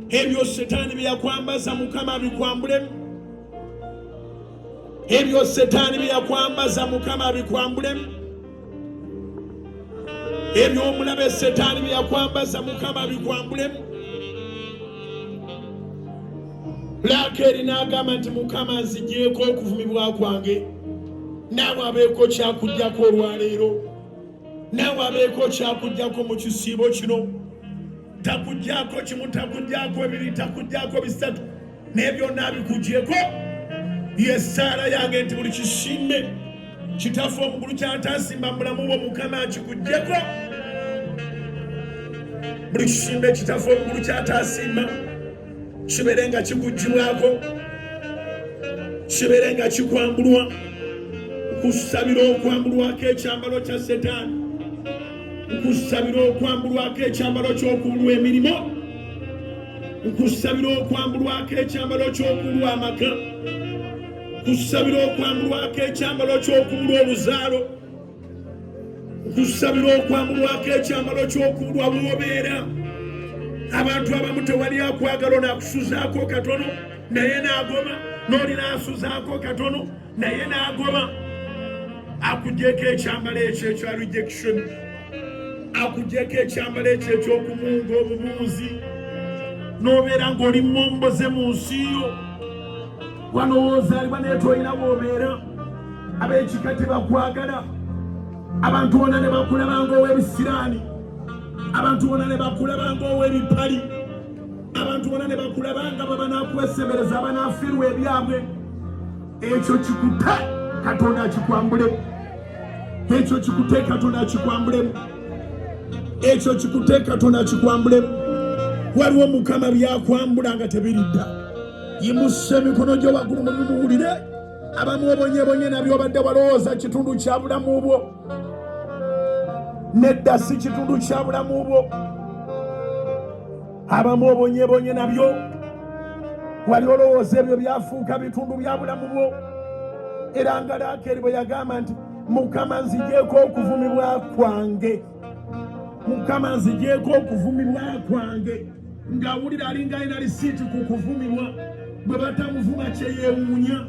Ebyo Setaani byakwambaza Mukama bikwambulemu. Ebyo Setaani byakwambaza Mukama bikwambulemu. Ebyo omulabe Setaani byakwambaza Mukama bikwambulemu. Lakeri n'agamba nti Mukama nzigyeko okuvumibwa kwange. Naawe abeeko kyakujjako olwaleero. Naawe abeeko kyakujjako mu kisiibo kino. Takujjako kimu, takujjako ebiri, takujjako bisatu. N'ebyo nabikugyeko. Yesaala yange nti buli kisimbe kitaffe omugulu kyatasimba mulamu bwo Mukama akikugyeko. Buli kisimbe kitaffe omugulu kyatasimba kibeere nga kikuggibwako, kibeere nga kikwambulwa. Nkusabira okwambulwako ekyambalo kya Setaani. Nkusabira okwambulwako ekyambalo ky'okubulwa emirimu. Nkusabira okwambulwako ekyambalo ky'okubulwa amaka. Nkusabira okwambulwako ekyambalo ky'okubulwa oluzaalo. Nkusabira okwambulwako ekyambalo ky'okubulwa bw'obeera. Abantu abamu tewali akwagala n'akusuzaako katono naye n'agoma, n'oli n'asuzaako katono naye n'agoma. Akugyeko ekyambalo ekyo ekya rejection. Akugyeko ekyambalo ekyo eky'okumunga obubuuzi. N'obeera ng'oli momboze mu nsi yo. Wanowozaalibwa naye toyina bw'obeera. Ab'ekika tebakwagala. Abantu bonna ne bakulaba ng'ow'ebisiraani. Abantu bonna ne bakulaba ng'ow'ebipali. Abantu bonna ne bakulaba nga baba n'akwesebereza abanaafiirwa ebyabwe. Ekyo kikute Katonda akikwambule. Ekyo kikute Katonda akikwambule. Ekyo kikute Katonda akikwambule. Waliwo Mukama byakwambula nga tebiridda. Yimusa emikono gyo waggulu mubimuwulire. Abamu obonyebonye nabyo obadde walowooza kitundu kya bulamu bwo. Nedda si kitundu kya bulamu bwo. Abamu obonyebonye nabyo wali olowooza ebyo byafuuka bitundu bya bulamu bwo. Era nga Lakeri bwe yagamba nti Mukama nzigyeko okuvumibwa kwange. Mukama nzigyeko okuvumibwa kwange. Ng'awulira alinga alina lisiiti ku kuvumibwa. Bwe batamuvuma kyeyewuunya.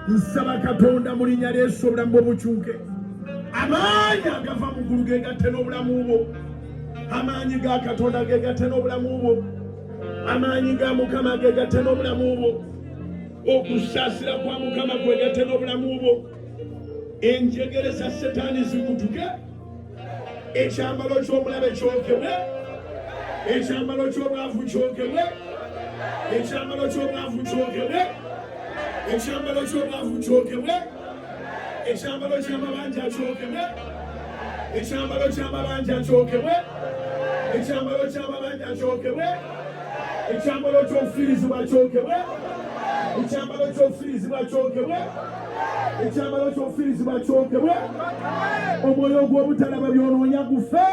Nsaba Katonda mu linnya lya Yesu obulamu bwo bukyuke. Amaanyi agava mu ggulu geegatte n'obulamu bwo. Amaanyi ga Katonda geegatte n'obulamu bwo. Amaanyi ga Mukama geegatte n'obulamu bwo. Okusaasira kwa Mukama kwegatte n'obulamu bwo. Enjegere za Setaani zikutuke. Ekyambalo ky'omulabe kyokebwe. Ekyambalo ky'obwavu kyokebwe. Ekyambalo ky'obwavu kyokebwe. Ekyambalo ky'obwavu kyokebwe. Ekyambalo ky'amabanja kyokebwe. Ekyambalo ky'amabanja kyokebwe. Ekyambalo ky'amabanja kyokebwe. Ekyambalo ky'okufiirizibwa kyokebwe. Ekyambalo ky'okufiirizibwa kyokebwe. Ekyambalo ky'okufiirizibwa kyokebwe. Omwoyo gw'obutalaba byonoonya gufe.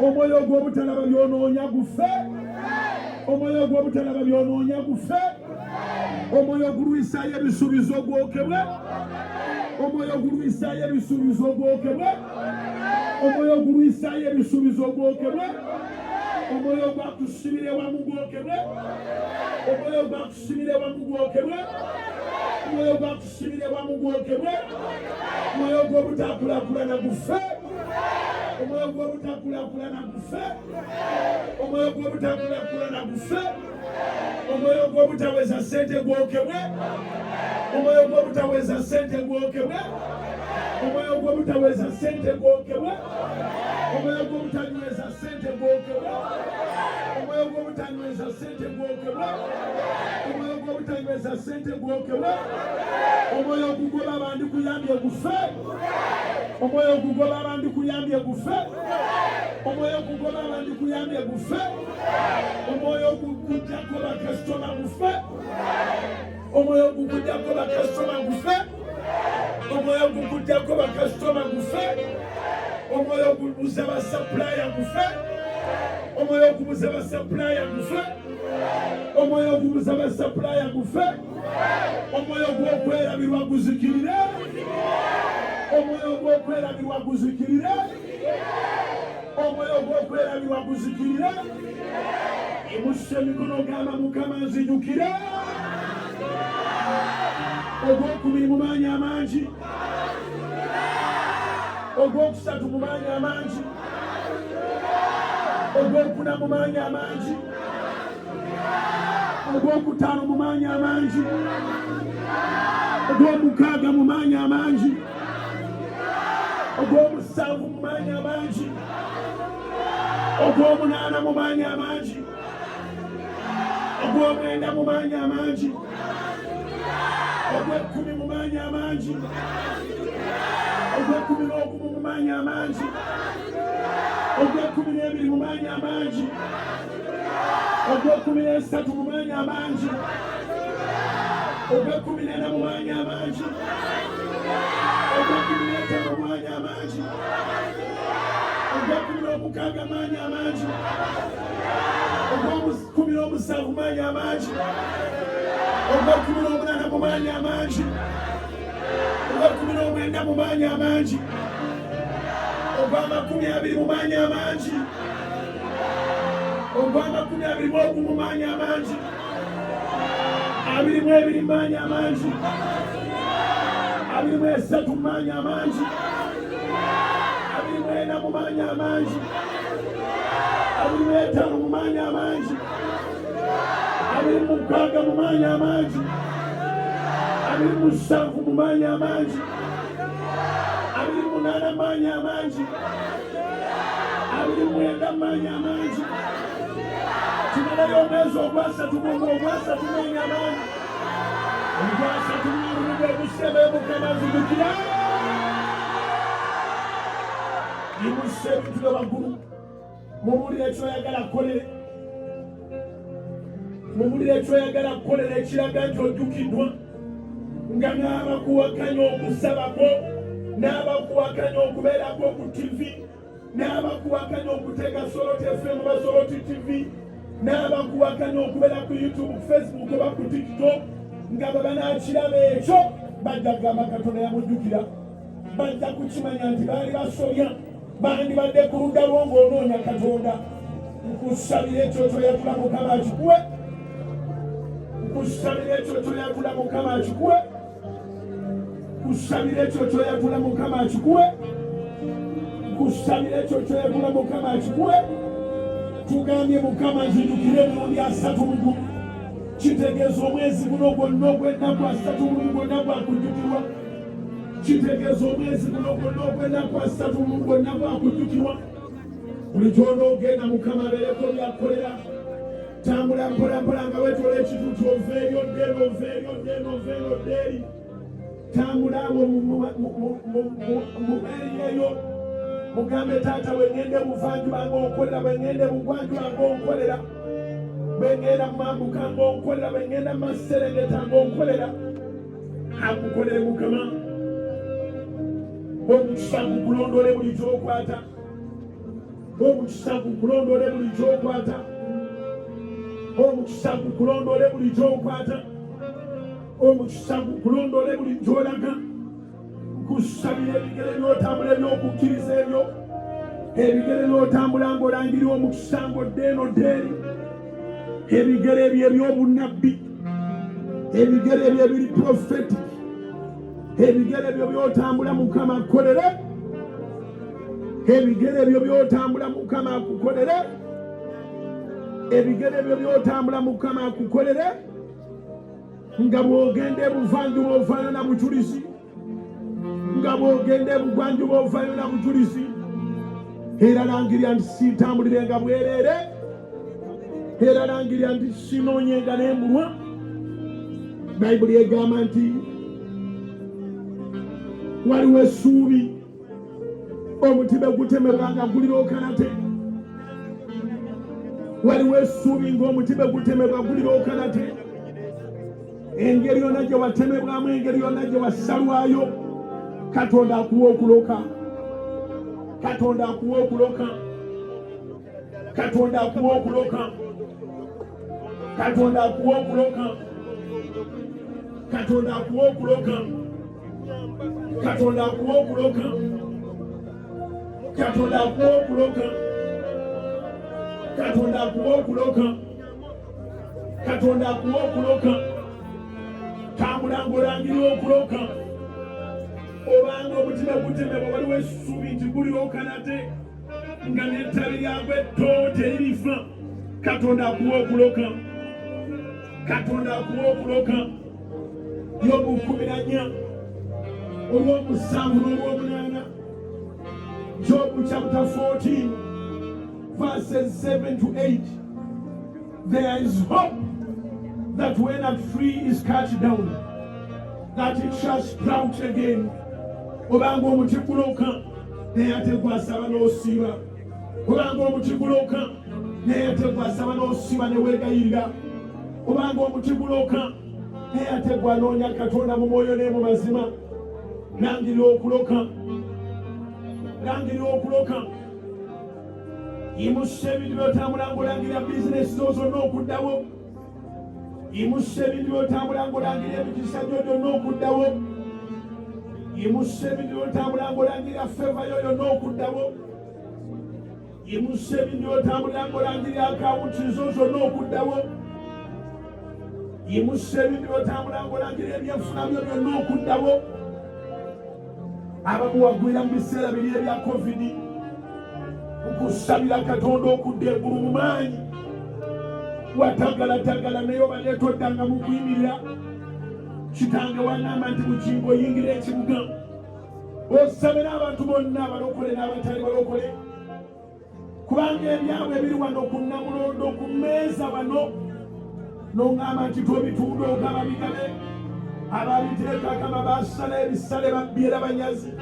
Omwoyo gw'obutalaba byonoonya gufe. Omwoyo gw'obutalaba byonoonya gufe. Omwoyo gulwisaayo ebisuubizo gwokebwe. Omwoyo gulwisaayo ebisuubizo gwokebwe. Omwoyo gulwisaayo ebisuubizo gwokebwe. Omwoyo gwakusibira ewamu gwokebwe. Omwoyo gwakusibira ewamu gwokebwe. Omwoyo gwakusibira ewamu gwokebwe. Omwoyo gw'obutakulaakulana gufe. Omwoyo gw'obutakulaakulana gufe. Omwoyo gw'obutakulaakulana gufe. Omwoyo gw'obutaweza ssente gwokebwe. Omwoyo gw'obutaweza ssente gwokebwe. Omwoyo gw'obutaweza ssente gwokebwe. Omwoyo gw'obutanyweza ssente gwokebwe. Omwoyo gw'obutanyweza ssente gwokebwe. Omwoyo gw'obutanyweza ssente gwokebwe. Omwoyo ogugoba abandi kuyambye gufe. Omwoyo ogugoba abandi kuyambye gufe. Omwoyo ogugoba abandi kuyambye gufe. Omwoyo ogukujjako bakasitoma gufe. Omwoyo ogukujjako bakasitoma gufe. Omwoyo ogukujjako bakasitoma gufe. Omwoyo ogubuza basapulaya gufe. Omwoyo ogubuza basapulaya gufe. Omwoyo ogubuza basapulaya gufe. Omwoyo gw'okwerabirwa guzikirire. Omwoyo gw'okwerabirwa guzikirire. omwoyo gw'okwerabirwa guzikirire emussa emikono gamba Mukama nzijukire ogwokubiri mu maanyi amangi ogwokusatu mu maanyi amangi ogwokuna mu maanyi amangi ogwokutaano mu maanyi amangi ogwomukaaga mu maanyi amangi ogwomusanvu mu maanyi amangi ogwomunaana mu maanyi amangi ogwomwenda mu maanyi amangi ogw'ekkumi mu maanyi amangi ogw'ekkumi n'ogumu mu maanyi amangi ogw'ekkumi n'ebiri mu maanyi amangi ogw'ekkumi n'esatu mu maanyi amangi ogw'ekkumi n'ena mu maanyi amangi ogw'ekkumi n'etaano mu maanyi amangi ogw'ekkumi n'omukaaga maanyi amangi ogw'ekkumi n'omusanvu maanyi amangi ogw'ekkumi n'omunaana mu maanyi amangi ogw'ekkumi n'omwenda mu maanyi amangi ogw'amakumi abiri mu maanyi amangi ogw'amakumi abiri mu ogumu mu maanyi amangi abiri mu ebiri mu maanyi amangi abiri mu esatu mu maanyi amangi abiri mu ena mu maanyi amangi abiri mu etaano mu maanyi amangi abiri mu mukaaga mu maanyi amangi abiri mu musanvu mu maanyi amangi abiri mu munaana mu maanyi amangi abiri mu mwenda mu maanyi amangi tumalayo omwezi ogwasatu ogwasatu mwenya amaanyi ogwasatu mwirungu ogusebe Mukama nzijukira yimusa ebintu by'abaggulu mubulire ekyoyagala kukolere mubulire ekyoyagala kukolera ekiraga nti ojjukiddwa nga n'abakuwakanya okusabako n'abakuwakanya okubeerako ku TV n'abakuwakanya okutega Soroti FM oba Soroti TV n'abakuwakanya okubeera ku YouTube, ku Facebook oba ku TikTok nga bwe banaakiraba ekyo bajja kugamba Katonda yamujjukira bajja kukimanya nti baali basobya bandibadde ku ludda lwo ng'onoonya Katonda. Nkusabira ekyo kyoyagula Mukama akikuwe nkusabira ekyo kyoyagula Mukama akikuwe nkusabira ekyo kyoyagula Mukama akikuwe nkusabira ekyo kyoyagula Mukama akikuwe. Tugambye Mukama nzijukire emirundi 3 mu gumu kitegeeza omwezi guno gwonna ogw'ennaku 3 mu gumu gwonna gwakujjukirwa kitegeeza omwezi guno gwonna ogw'ennaku 3 mu gumu gwonna gwakujjukirwa. Buli gy'onoogenda Mukama abeereko by'akolera. Tambula mpolampola nga weetoola ekituuti ova eri oddeeri ova eri oddeeri ova eri oddeeri. Tambula awo mu eriyeyo mugambe taata bwengende buvanjuba ng'onkolera bwengende bugwanjuba ng'onkolera bwengenda mu mambuka ng'onkolera bwengenda mu maserengeta ng'onkolera akukolere Mukama. Omukisa gukulondole buli gy'okwata omukisa gukulondole buli gy'okwata omukisa gukulondole buli gy'okwata omukisa gukulondole buli gy'olaga. Nkusabira ebigere by'otambula eby'okukkiriza ebyo ebigere by'otambula ng'olangirira omukisa ng'odde eno ddeeri ebigere ebyo eby'obunnabbi ebigere ebyo ebiri prophetic ebigere ebyo by'otambula Mukama akukolere ebigere ebyo by'otambula Mukama akukolere ebigere ebyo by'otambula Mukama akukolere nga bw'ogenda ebuvanjuba ovaayo na bujulizi nga bw'ogenda ebugwanjuba ovaayo na bujulizi. Era langirira nti sintambulirenga bwereere era langirira nti sinoonyenga n'emulwa. Bayibuli egamba nti waliwo essuubi omuti bwe gutemebwa nga gulirooka nate waliwo essuubi ng'omuti bwe gutemebwa gulirooka nate. Engeri yonna gye watemebwamu engeri yonna gye wasalwayo Katonda akuwa okuloka Katonda akuwa okuloka Katonda akuwa okuloka Katonda akuwa okuloka Katonda akuwa okuloka Katonda akuwa okuloka Katonda akuwa okuloka. Katonda akuwa okuloka. Katonda akuwa okuloka. Tambula ng'olangirira okuloka. Obanga omutima gutemebwa waliwo essuubi nti guliroka nate nga n'ettabi lyagwo etto teririfa. Katonda akuwa okuloka. Katonda akuwa okuloka. Yobu 14 olw'omusanvu n'olw'omunaana. Job chapter 14 verses 7 to 8. There is hope that when a tree is cut down, that it shall sprout again. Obanga omuti guloka naye ate gwasaba n'osiiba. Obanga omuti guloka naye ate gwasaba n'osiiba ne weegayirira. Obanga omuti guloka naye ate gwanoonya Katonda mu mwoyo ne mu mazima. Langirira okuloka. Langirira okuloka. Yimusa ebintu by'otambula ng'olangirira bizinesi zo zonna okuddawo. Yimusa ebintu by'otambula ng'olangirira emikisa gyo gyonna okuddawo. Yimusa ebintu by'otambula ng'olangirira feva yo yonna okuddawo. Yimusa ebintu by'otambula ng'olangirira akawunti zo zonna okuddawo. Yimusa ebintu by'otambula ng'olangirira ebyenfuna byo byonna okuddawo. Abamu wagwira mu biseera biri ebya COVID okusabira Katonda okudda eggulu mu maanyi. Watagalatagala naye obadde toddanga mu kuyimirira. Kitange wagamba nti mukingo oyingira ekibuga osabe n'abantu bonna abalokole n'abatali balokole, kubanga ebyabwe ebiri wano ku Namulondo ku mmeeza wano n'oŋŋamba nti tobitunda ogaba bigabe. Ababiteekakama basala ebisale babbyera banyazi.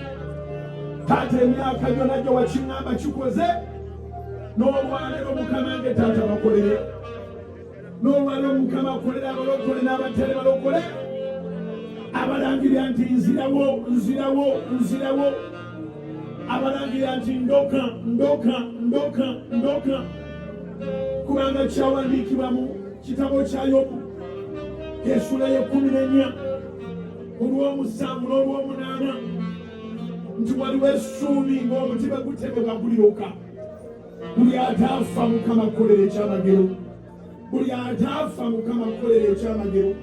Taata emyaka gyonna gye wakiŋŋamba kikoze, n'olwaleero Mukama nge taata bakolere. N'olwaleero Mukama akolera abalokole n'abatali balokole. Abalangirira nti nzirawo, nzirawo, nzirawo. Abalangirira nti ndoka, ndoka, ndoka, ndoka. Kubanga kyawandiikibwa mu kitabo kya Yobu essula ya 14 olw'omusanvu n'olw'omunaana nti waliwo essuubi ng'omutima gutemebwa guliroka. Buli ataafa Mukama akolera ekyamagero. Buli ataafa Mukama akolera ekyamagero.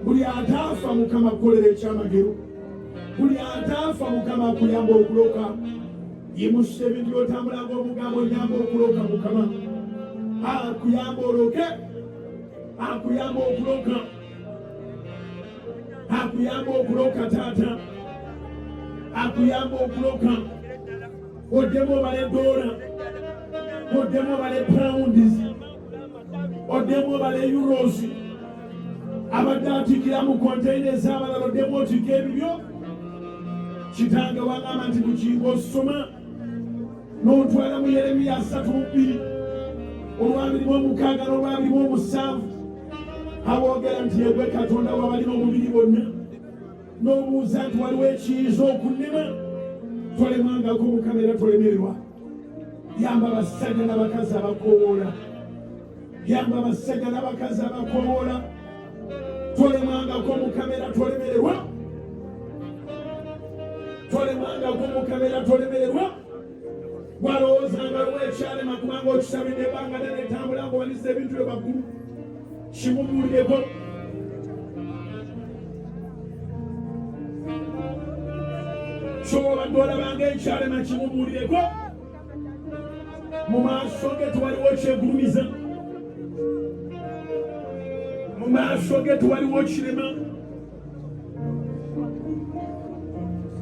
Buli ataafa Mukama akolera ekyamagero. Buli ataafa Mukama akuyamba okuloka. Yimusa ebintu by'otambula ng'omugambo onyamba okuloka Mukama. Akuyamba oloke. Akuyamba okuloka. Akuyamba okuloka taata. Akuyamba okuloka. Oddemu obale $, oddemu obale pounds, oddemu obale euros. Abadde atikira mu konteyina ez'abalala oddemu otika ebibyo. Kitange wagamba nti mukingo osoma n'otwala mu Yeremiya 3:2 olw'abiri-mu-6 n'olw'abiri-mu-7 aboogera nti yegwe Katonda w'abalina omubiri bonna. N'obuuza nti waliwo ekiyinza okunnema. Tolemwangako Mukama era tolemererwa. Yamba abasajja n'abakazi abakoowoola. Yamba abasajja n'abakazi abakoowoola. Tolemwangako Mukama era tolemererwa. Tolemwangako Mukama era tolemererwa. Walowooza nga waliwo ekyalema kubanga okisabidde ebbanga ddene etambula ng'owanise ebintu byo baggulu. Kimubuulireko. Ky'obadde olabanga ekyalema kimubuulireko. Mu maaso ge tewaliwo kyegulumiza. Mu maaso ge tewaliwo kirema.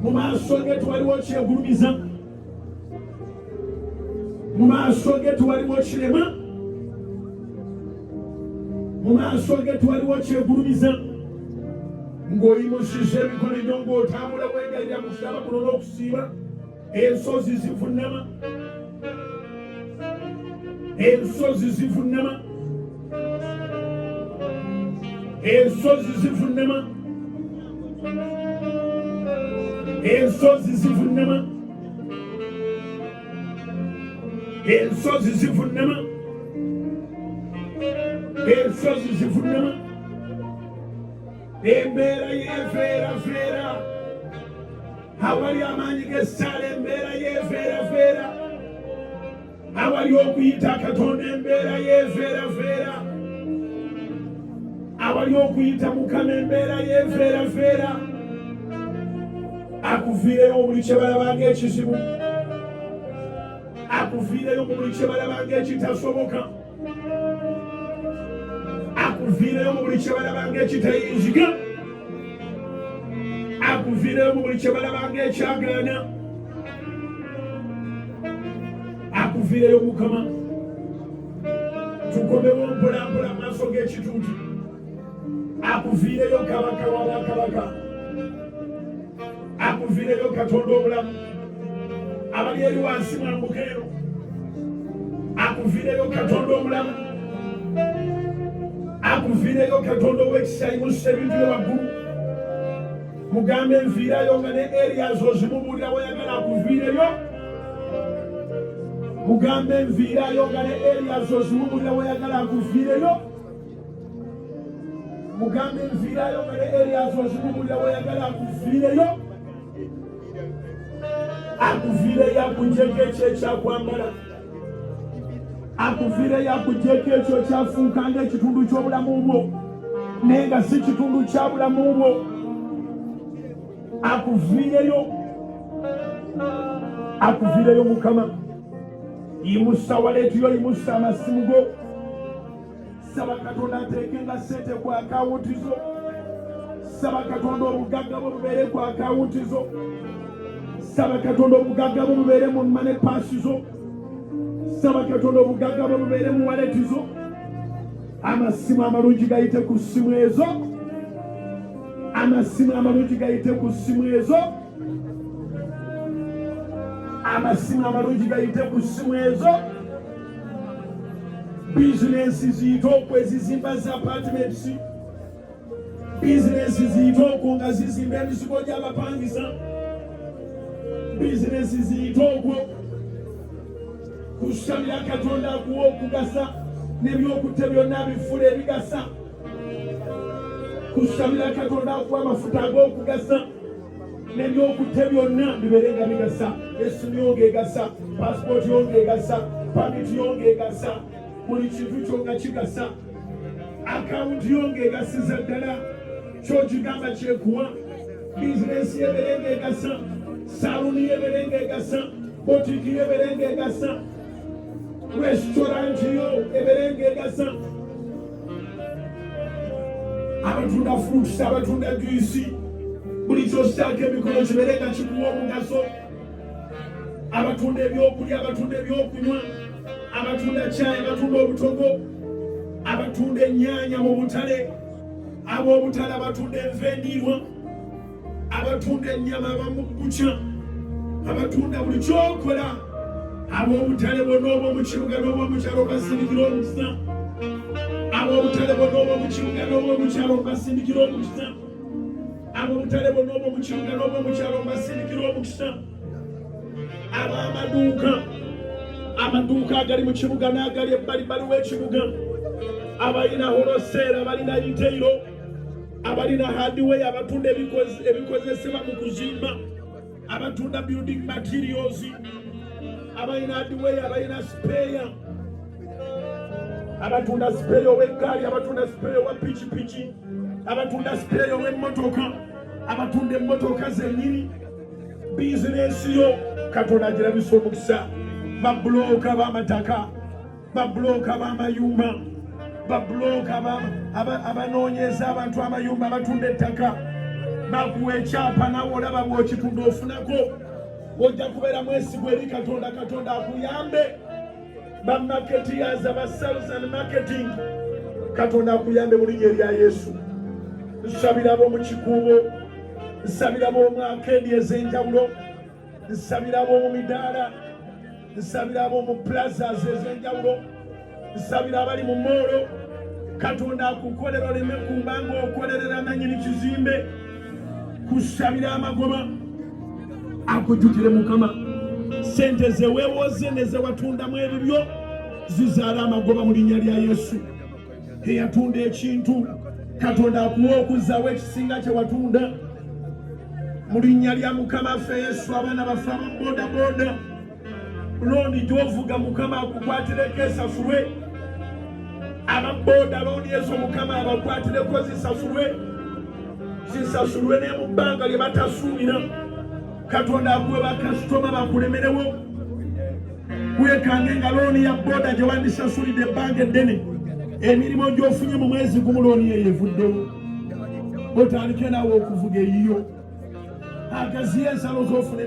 Mu maaso ge tewaliwo kyegulumiza. Mu maaso ge tewaliwo kirema. Mu maaso ge tewaliwo kyegulumiza. Ng'oyimusiza emikono gyo ng'otambula wegayirira mu kusaba kuno n'okusiiba. Ensozi zivunnama. Ensozi zivunnama. Ensozi zivunnama. Ensozi zivunnama. Ensozi zivunnama. Ensozi zivunnama. Embeera yeefeerafeera. awali amaanyi g'essaala embeera yeeveeraveera, awali okuyita Katonda embeera yeeveeraveera, awali okuyita Mukama embeera yeeveeraveera, akuviireyo buli kye balaba ng'ekizibu, akuviireyo mu buli kye balaba ng'ekitasoboka, akuviireyo mu buli kye balaba ng'ekitayinziga, akuviireyo mu buli kye balaba ng'ekyagaana, akuviireyo Mukama. Tukomewo mpolampola mu maaso g'ekituuti, akuviireyo Kabaka wa bakabaka, akuviireyo Katonda omulamu, abali eri wansi mwambukeyo, akuviireyo Katonda omulamu, akuviireyo Katonda ow'ekisa yimusa ebintu bye waggulu, mugambe nviirayo nga ne Erias ozimubuulira wayagala akuviireyo, mugambe nviirayo nga ne Erias ozimubuulira wayagala akuviireyo, mugambe nviirayo nga ne Erias ozimubuulira wayagala akuviireyo, akuviireyo akugyeko ekyo ekyakwambala, akuviireyo akugyeko ekyo kyafuuka ng'ekitundu ky'obulamu bwo naye nga si kitundu kya bulamu bwo, akuviireyo, akuviireyo Mukama. Yimusa waleetu yo, yimusa amasimu go, saba Katonda ateekenga ssente ku akawunti zo, saba Katonda obugagga bwo bubeere ku akawunti zo, saba Katonda obugagga bwo bubeere mu mane paasi zo, saba Katonda obugagga bwo bubeere mu waleti zo, amasimu amalungi gayite ku ssimu ezo, amasimu amalungi gayite ku ssimu ezo, amasimu amalungi gayite ku ssimu ezo. Bizinensi ziyite okwo ezizimba za apartments, bizinensi ziyite okwo nga zizimba emizigo gy'abapangisa, bizinensi ziyite okwo kusabira Katonda akuwa okugasa n'ebyokutte byonna bifula ebigasa, kusabira Katonda akuwa amafuta ag'okugasa n'ebyokutte byonna bibeere nga bigasa, esimu yongeegasa, pasipoti yongeegasa, pamiti yongeegasa, buli kintu kyonna kigasa, akawunti yongeegasiza ddala ky'okigamba kyekuwa, bizinensi yebeere ng'egasa, saluni yebeere ng'egasa, botiki yebeere ng'egasa, restaurant yo ebeere ng'egasa, abatunda fruits, abatunda juisi, buli ky'ossaako emikono kibeere nga kikuwa omugaso, abatunda ebyokulya, abatunda ebyokunywa, abatunda caayi, abatunda obutogo, abatunda ennyaanya mu butale, ab'obutale abatunda enva endiirwa, abatunda ennyama abamukukya, abatunda buli kyokola, ab'obutale bonna ob'omu kibuga n'obw'omukyalo basindikira omukisa, ab'obutale bonna ob'omu kibuga n'obw'omukyalo basindikira omukisa, ab'obutale bonna ob'omu kibuga n'obw'omukyalo basindikira omukisa, ab'amaduuka, amaduuka agali mu kibuga n'agali ebbalibbali w'ekibuga, abalina holoseera, abalina retailo, abalina hardware, abatunda ebikozesebwa mu kuzimba, abatunda building materials, abalina hardware, abalina spare, abatunda spare ow'eggaali, abatunda spare owa pikipiki, abatunda spare ow'emmotoka, abatunda emmotoka zennyini. Bizinensi yo Katonda agirabisa omukisa, babulooka b'amataka, babulooka b'amayumba, babulooka abanoonyeza abantu amayumba, abatunda ettaka, bakuwa ekyapa nawe olaba bw'okitunda ofunako, ojja kubeera mwesigwa eri Katonda, Katonda akuyambe. Bamaketiyaza, ba sales and marketing, Katonda akuyambe mu linnya erya Yesu. Nsabira ab'omu kikuubo, nsabira ab'omu akeedi ez'enjawulo, nsabira ab'omu midaala, nsabira ab'omu plazas ez'enjawulo, nsabira abali mu moolo. Katonda akukolera oleme kuba ng'okolerera nannyini kizimbe, kusabira amagoba, akujjukire Mukama. Sente ze weewoze ne ze watundamu ebibyo zizaala amagoba mu linnya lya Yesu. Eyatunda ekintu Katonda akuwa okuzzaawo ekisinga kye watunda. mu linnya lya Mukama waffe Yesu abaana baffe ababodaboda looni gy'ovuga Mukama akukwatireko esafulwe ababoda looni ezo Mukama abakwatireko zisasulwe ne mu bbanga lye batasuubira Katonda akuwe bakasitoma bakulemerewo weekange nga looni ya boda gye wandisasulidde ebbanga eddene emirimu gy'ofunye mu mwezi gumu looni yeyo evuddewo otandike naawe okuvuga eyiyo agaziya ensalo z'ofune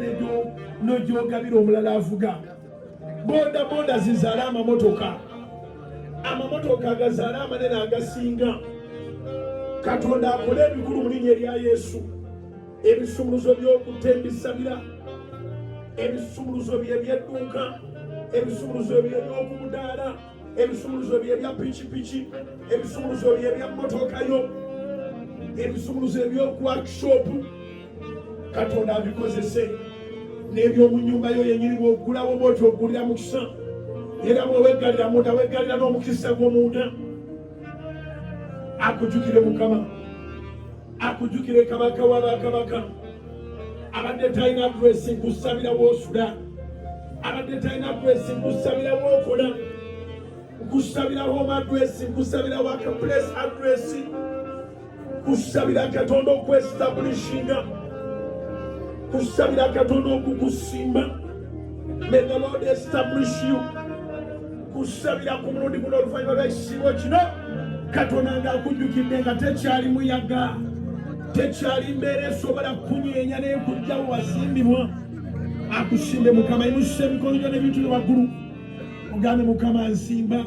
n'ogyogabira omulala avuga boda zizaala amamotoka agazaala amanene agasinga Katonda akole ebikulu mu linnya erya Yesu ebisumuluzo by'okutta embisabira ebisumuluzo by'ebyedduuka ebisumuluzo by'ebyokumudaala ebisumuluzo by'ebya pikipiki ebisumuluzo by'ebya motokayo ebisumuluzo eby'okuworkshopu Katonda abikozese n'ebyomu nnyumba yo yenyini bw'ogulawo bw'oti ogulira mukisa era bw'oweggalira munda weggalira n'omukisa gw'omunda akujjukire Mukama akujjukire kabaka w'abakabaka abadde talina adresi nkusabira w'osula abadde talina adresi nkusabira w'okola nkusabira home adresi nkusabira workplace adresi kusabira Katonda okwestablishinga kusabira Katonda okukusimba may the Lord establish you kusabira ku mulundi guno oluvannyuma lw'ekisibo kino Katonda ng'akujjukidde nga tekyali muyaga tekyali mbeera esobola kunyeenya naye kujjawo wasimbibwa akusimbe Mukama yimusa emikono gyo n'ebintu byo waggulu mugambe Mukama nsimba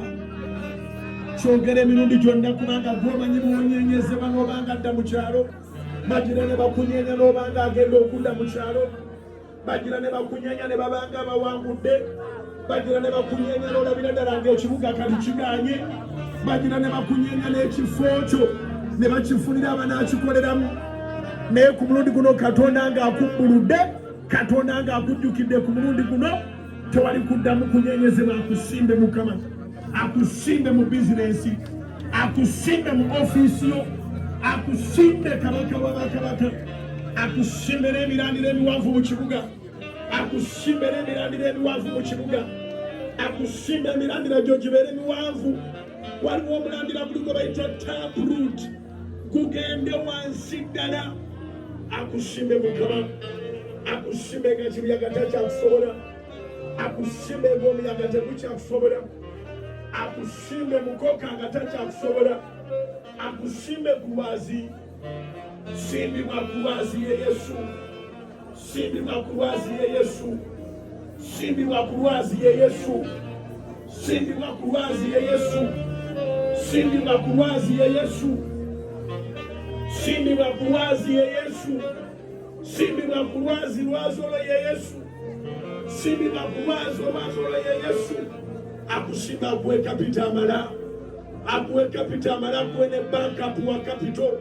kyogera emirundi gyonna kubanga gw'omanyi bw'onyeenyezebwa n'obanga adda mu kyalo bagira ne bakunyeenya n'obanga agenda okudda mu kyalo bagira ne bakunyeenya ne babanga bawangudde bagira ne bakunyeenya n'olabira ddala ng'ekibuga kali kiganye bagira ne bakunyeenya n'ekifo kyo ne bakifunira abanaakikoleramu naye ku mulundi guno Katonda ng'akubbuludde Katonda ng'akujjukidde ku mulundi guno tewali kuddamu kunyeenyezebwa akusimbe Mukama akusimbe mu bizinensi akusimbe mu ofiisi yo akusimbe kabaka w'abakabaka akusimbe n'emirandiro emiwanvu mu kibuga akusimbe n'emirandiro emiwanvu mu kibuga akusimbe emirandiro gyo gibeere emiwanvu waliwo omulambira buli gwe bayita taproot gugende wansi ddala akusimbe Mukama akusimbe nga kibuyaga takyakusobola akusimbe ng'omuyaga tegukyakusobola akusimbe mukoka nga takyakusobola akusimbe kulwazi simbibwa kulwazi ye Yesu simbibwa kulwazi ye Yesu simbibwa kulwazi ye Yesu simbibwa kulwazi ye Yesu simbibwa kulwazi ye Yesu simbibwa kulwazi ye Yesu simbibwa kulwazi lwazolo ye Yesu simbibwa kulwazi lwazolo ye Yesu akusimba akuwe kapita amala akuwe kapita amala akuwe ne backup wa kapito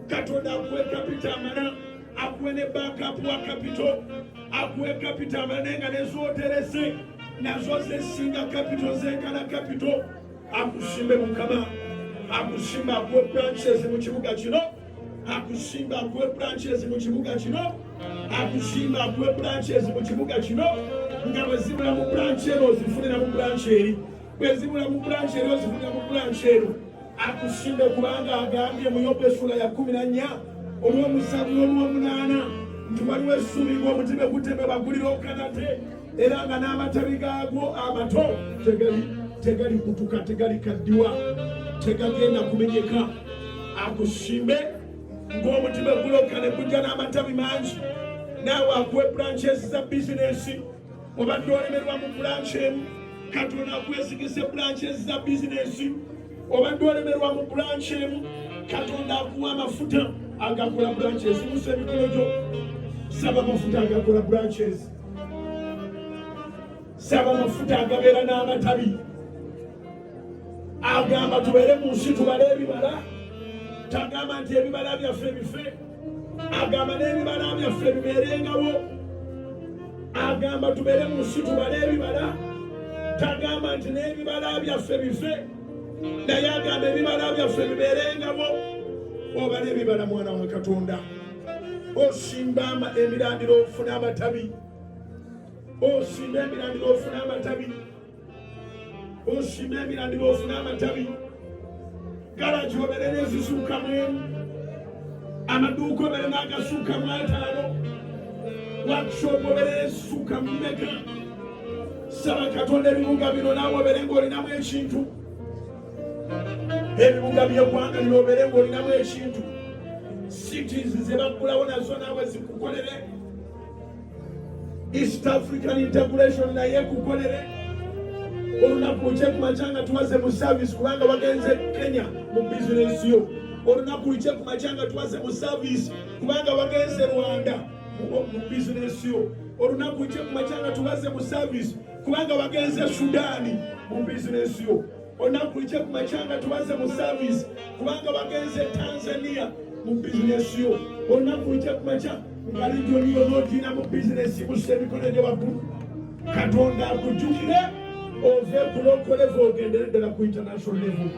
Katonda akuwe kapita amala akuwe ne backup wa kapito akuwe kapita amala nenga nezooterese nazo zesinga kapito zenkana kapito akusimbe Mukama akusimba akuwe branches mu kibuga kino akusimba akuwe branches mu kibuga kino akusimba akuwe branches mu kibuga kino nga bwe zibula mu branch eno ozifunira mu branch eri bwe zibula mu branch eri ozifunira mu branch eno akusimbe kubanga agambye mu Yobu essula ya 14 olw'omusanvu n'olw'omunaana nti waliwo essuubi ng'omuti guteme bagulira okanate era nga n'amatabi gaagwo amato tegali kutuka tegali kaddiwa tegagenda kumenyeka akusimbe ng'omuti gulokane gujja n'amatabi mangi naawe akuwe branches za bizinesi obadde olemerwa mu branch emu Katonda akwesigise branches za bizinesi obadde olemerwa mu branch emu Katonda akuwa amafuta agakola branches musa emikono gyo saba amafuta agakola branches saba amafuta agabeera n'amatabi agamba tubeere mu nsi tubale ebibala tagamba nti ebibala byaffe bife agamba n'ebibala byaffe bibeerengawo agamba tubeere mu nsi tubale ebibala tagamba nti n'ebibala byaffe bife naye agamba ebibala byaffe bibeerengawo obala ebibala mwana wa Katonda osimba emirandiro ofuna amatabi, osimba emirandiro ofuna amatabi, osimba emirandiro ofuna amatabi. Garagi obere n'ezisuuka mwemu, amaduuka obere n'agasuuka mu 5, workshop obere n'ezisuuka mu mmeka. Saba Katonda ebibuga bino naawe obere ng'olinamu ekintu, ebibuga by'eggwanga lino obere ng'olinamu ekintu. Cities ze baggulawo nazo naawe zikukolere. East African Integration naye kukolere. Olunaku lukye kumakya nga tuwaze mu service kubanga wagenze Kenya mu business yo. Olunaku lukye kumakya nga tuwaze mu service kubanga wagenze Rwanda mu business yo. Olunaku lukye kumakya nga tuwaze mu service kubanga wagenze Sudani mu business yo. Olunaku lukye kumakya nga tuwaze mu service kubanga wagenze Tanzania mu business yo. Olunaku lukye kumakya nga region yo n'otiina mu business musse emikono gye waggulu. Katonda akujjukire ove ku local level ogendere ddala ku international level.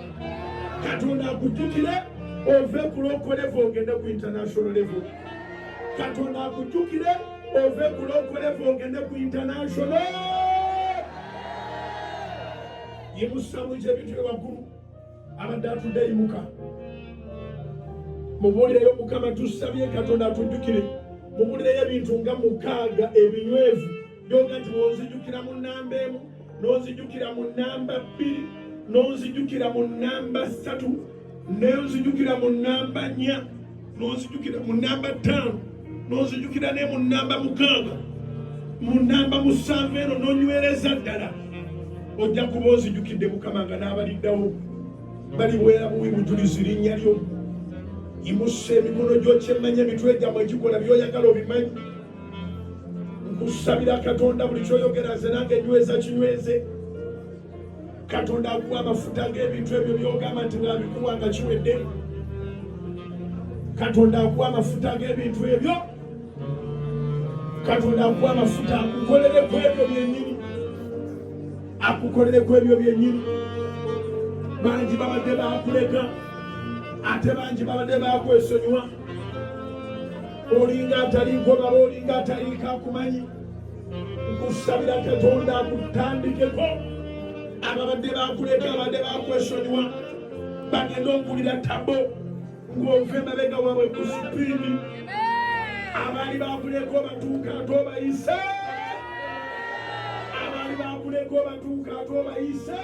Katonda akujjukire ove ku local level ogende ku international level. Katonda akujjukire ove ku local level ogende ku international. Yimusa mu ebintu ewaggulu abadde atudde yimuka. Mubuulireyo Mukama tusabye Katonda atujjukire. Mubuulireyo ebintu nga 6 ebinywevu byoga nti bw'onzijjukira mu nnamba emu, n'onzijjukira mu nnamba 2, n'onzijjukira mu nnamba 3, n'onzijjukira mu nnamba 4, n'onzijjukira mu nnamba 5, n'onzijjukira ne mu nnamba 6, mu nnamba 7 eno n'onywereza ddala. Ojja kuba onzijjukidde Mukama nga n'abaliddawo bali bwera buwi bujulizi linnya lyo. Yimusa emikono gyo kyemmanya emitwe gyammwe gikola by'oyagala obimanyi. Nkusabira Katonda buli kyoyogera nze nange nyweza kinyweze. Katonda akuwa amafuta g'ebintu ebyo by'ogamba nti ng'abikuwa nga kiwedde. Katonda akuwa amafuta g'ebintu ebyo. Katonda akuwa amafuta akukolere ku ebyo byennyini. Akukolere ku ebyo byennyini. Bangi babadde baakuleka ate bangi babadde baakwesonyiwa. Olinga ataliiko baba, olinga ataliiko akumanyi. Nkusabira Katonda akutandikeko. Ababadde baakuleka, abadde baakwesonyiwa bagenda okulira tabo ng'ova emabega waabwe ku sipiidi. Abaali baakuleka obatuuka ate obayise. Abaali baakuleka obatuuka ate obayise.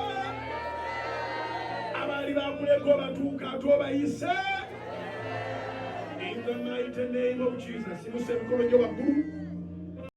Abaali baakuleka obatuuka ate obayise. In the mighty name of Jesus. Yimusa emikono gyo waggulu.